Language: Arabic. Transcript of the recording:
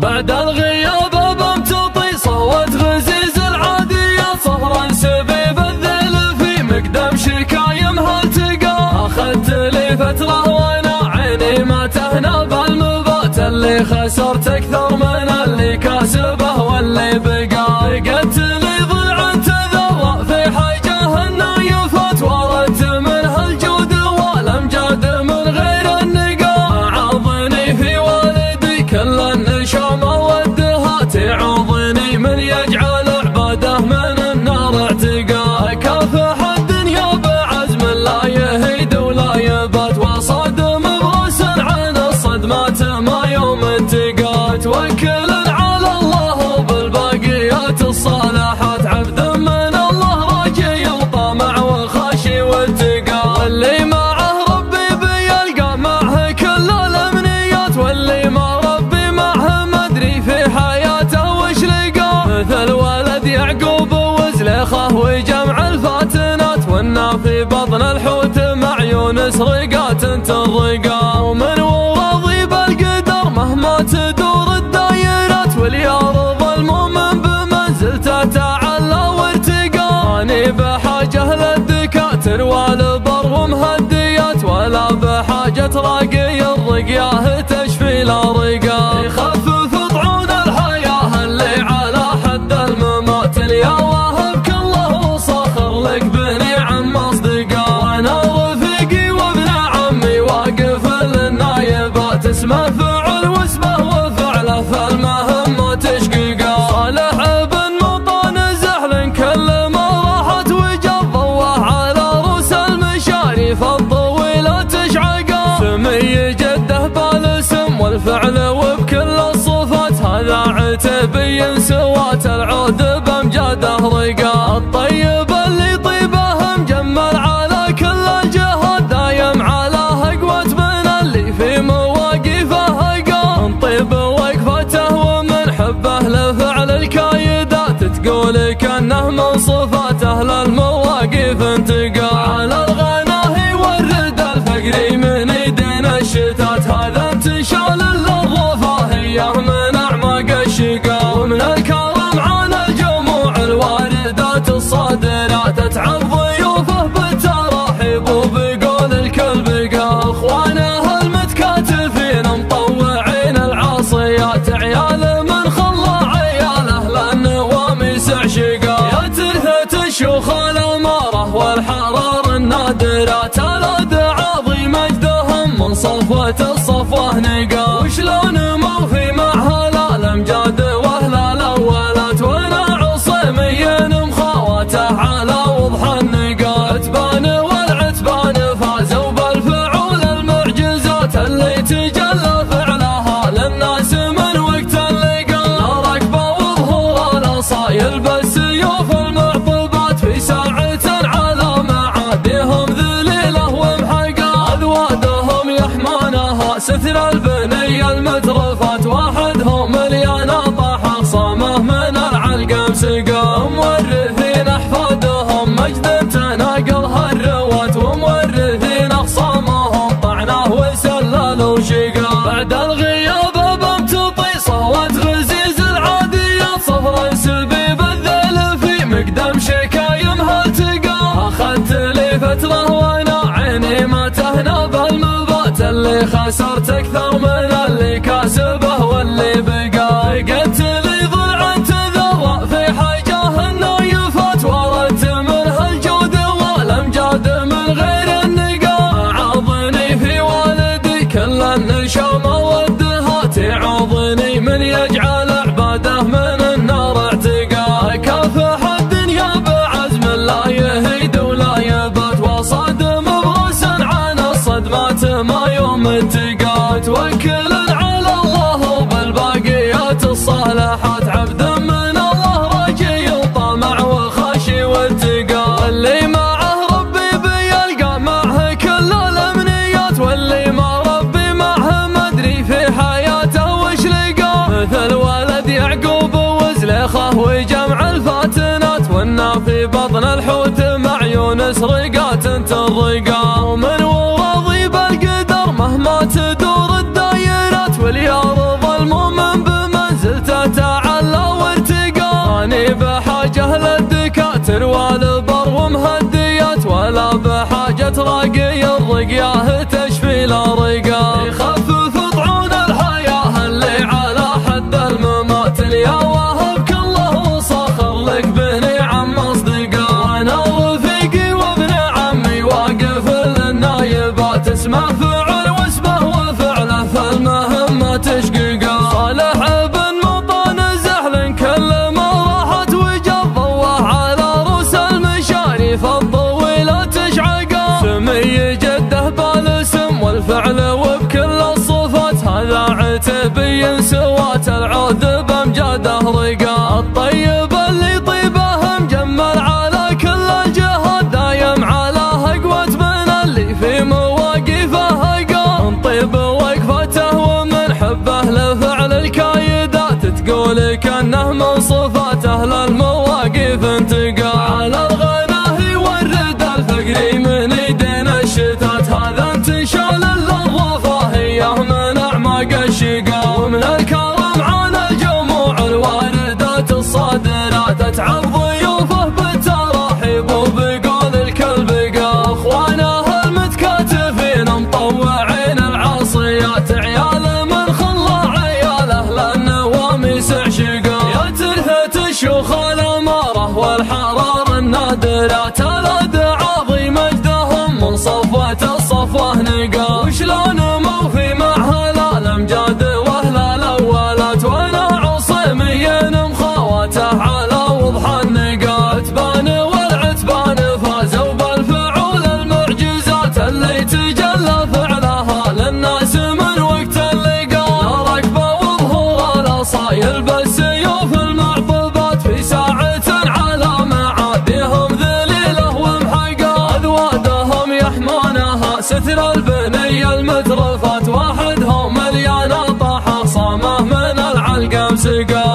بعد الغياب بمتطي صوت غزيز العادية صهرا سبيب الذل في مقدم شكايم هالتقى. أخذت لي فترة وانا عيني ما تهنى بالمبات اللي خسرت أكثر من اللي كاسبه واللي بقى. قلت لي ضلع تذرع في حجه النايفات وردت من هالجود والأمجاد من غير النقا. عاضني في والدي كل النشامة ودها تعوضني من يجعل عباده من النار اعتقا. كافح الدنيا بعزم لا يهيد ولا يبات وصادم برأس عن الصدمات ما يوم انتقى. توكل على الله بالباقيات الصالحات عبد من الله راجي وطامع وخاشي واتقى. واللي معه ربي بيلقى معه كل الامنيات واللي ما ربي معه ما ادري في حياته وش لقى. مثل ولد يعقوب وزليخه وجمع الفاتنات والنا في بطن الحوت مع يونس رقات ترقى. ومن وراضي بالقدر مهما تدور الدايرات وليرضى المؤمن بمنزلته تعلى وارتقى. اني بحاجه للدكاتر والبر ومهديات ولا بحاجه راقي الرقياه تشفي لا رقى. يخفف طعون الحياه اللي على حد الممات يا واهب كله صاخر لك بنعم اصدقاء. وانا رفيقي وابن عمي واقف للنايبات اسمه فعل واسمه وفعله فالمهم تشقيقا. صالح بن مطان زحل كل ما راحت وجد ضواه على رؤوس المشاريف الطويلة تشعقا. سمي جده بالاسم والفعل وبكل الصفات هذا عتبي سوات العود بامجاده رقا. الطيب اللي طيبه مجمل على كل الجهات دايم على هقوة من اللي في مواقفه هقا. من طيب وقفته ومن حبه لفعل الكايدات تقول كانه من صفات اهل المواقف انتقى. على الغناهي والرد الفقري من ايدين الشتات هذا انتشال للرفاهيه من اعماق الشقا. ومن الكرم عن الجموع الواردات الصادرات اتعب ضيوفه بالتراحيب وبقول الكل بقى. اخوانه المتكاتفين مطوعين العصيات عيال من خلى عياله للنواميس عشقا. يا ترثة الشيوخ الاماره والحرار النادرات الاد عظيم مجدهم من صفوه الصفوه نقا. وشلون ما في معها الامجاد واهل الاولات وانا عصيمين مخاوته على وضح النقا. عتبان والعتبان فازوا بالفعول المعجزات اللي تجلى فعلها للناس من وقت اللقا. ركبه وظهور الاصايل بالسيوف المعطبات في ساعة على معاديهم ذليله ومحقا. اذوادهم يحمونها ستر البني المترفات وحدهم مليان طاح صامه من العلقم سقا. مورثين احفادهم مجد تناقلها الروات ومورثين اخصامهم طعناه وسلال وشقا. بعد الغياب بمتطي صوت غزيز العادية صهرا سبيب الذل في مقدم شكايم هالتقى. اخذت لي فترة وانا عيني ما تهنى بالمبات اللي خسرت اكثر من اللي كاسبه واللي بقى. قلت لي ضلع تذرع في حجه النايفات وردت من هالجود والامجاد من غير النقا. عاضني في والدي كل النشامة ودها تعوضني من يجعل عباده من النار اعتقا. كافح الدنيا بعزم لا يهيد ولا يبات وصادم برأس عن الصدمات ما يوم انتقا. توكل على الله بالباقيات الصالحات عبد من الله راجي وطامع وخاشي واتقى. واللي معه ربي بيلقى معه كل الامنيات واللي ما ربي معه ما ادري في حياته وش لقى. مثل ولد يعقوب وزليخه وجمع الفاتنات والنا في بطن الحوت مع يونس رقات ترقى. ومن وراضي بالقدر مهما تدور الدايرات وليرضى المؤمن بمنزلته سقياه تشفي الارقام، يخفف طعون الحياه اللي على حد الممات. يا وهب كله صخر لك بنعم اصدقاء، وانا رفيقي وابن عمي واقف للنايبات، اسمه فعل واسمه وفعله فالمهمه تشقيقه. صالح بن مطان زحل كل ما راحت وجاب ضواه على روس المشاريف الطويله تشعقه، سمي جده بالاسم والفعل وبكل الصفات، هذا عتبي سوات العود بامجاده رقا. الطيب اللي طيبه مجمل على كل الجهات، دايم على هقوة من اللي في مواقفه هقا، من طيب وقفته ومن حبه لفعل الكايدات، تقول كانه من صفات اهل المواقف انتقى. على الغناه يورد الفقري من ايدين الشتات، هذا انتشال الرفاهيه من اعماق الشقا، ومن الكرم على الجموع الواردات الصادرات، اتعب ضيوفه بالترحيب وبقول الكل بقى. اخوانه المتكاتفين مطوعين العصيات، عيال من خلى عياله للنواميس عشقا، يا تلهة الشيوخ الاماره والحرار النادرات، الاد عظيم مجدهم من صفوه الصفوه نقا، وشلون مو في معها الامجاد واهل الاولات، وانا عصيمين مخاوته على وضح النقا. عتبان والعتبان فازوا بالفعول المعجزات، اللي تجلى فعلها للناس من وقت اللقاء، ركبه وظهور الاصايل بالسيوف المعطبات، في ساعة على معاديهم ذليله ومحقا، اذوادهم يحمونها ستر البني المترفات، واحدهم مليان طاحه صامه من العلقم سقا.